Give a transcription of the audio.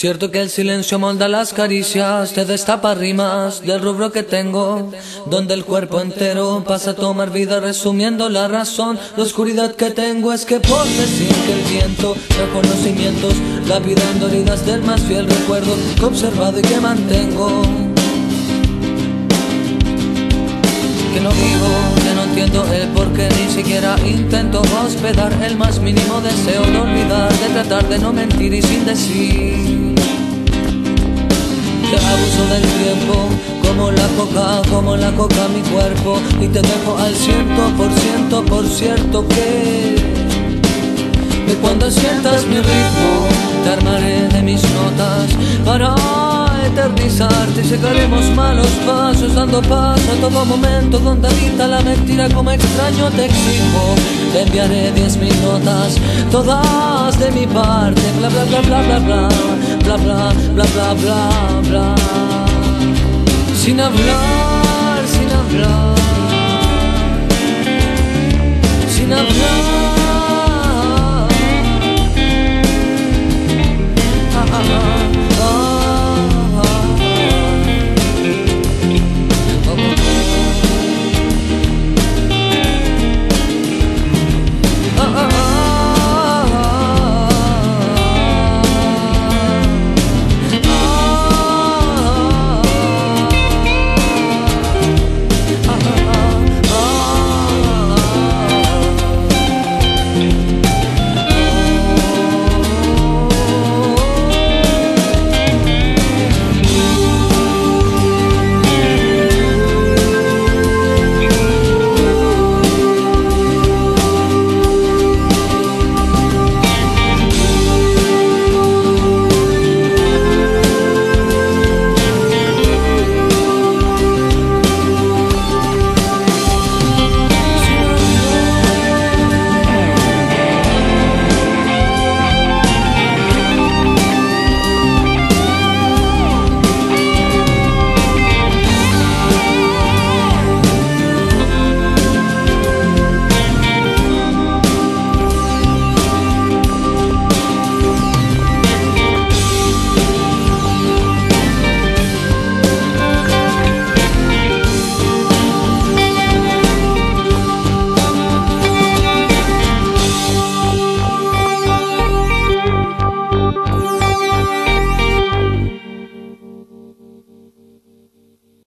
Cierto que el silencio molda las caricias, te destapa rimas del rubro que tengo, donde el cuerpo entero pasa a tomar vida resumiendo la razón. La oscuridad que tengo es que por decir que el viento da conocimientos, la vida en heridas del más fiel recuerdo que he observado y que mantengo. Que no vivo, que no entiendo el porqué, ni siquiera intento hospedar el más mínimo deseo de olvidar, de tratar de no mentir y sin decir que abuso del tiempo, como la coca mi cuerpo, y te dejo al 100%, por cierto que cuando sientas mi ritmo te armaré de mis notas para eternizarte y secaremos malos pasos, dando paso a todo momento donde habita la mentira. Como extraño te exijo, te enviaré 10.000 notas, todas de mi parte, bla bla bla bla bla bla bla bla bla bla bla bla, sin hablar, sin hablar.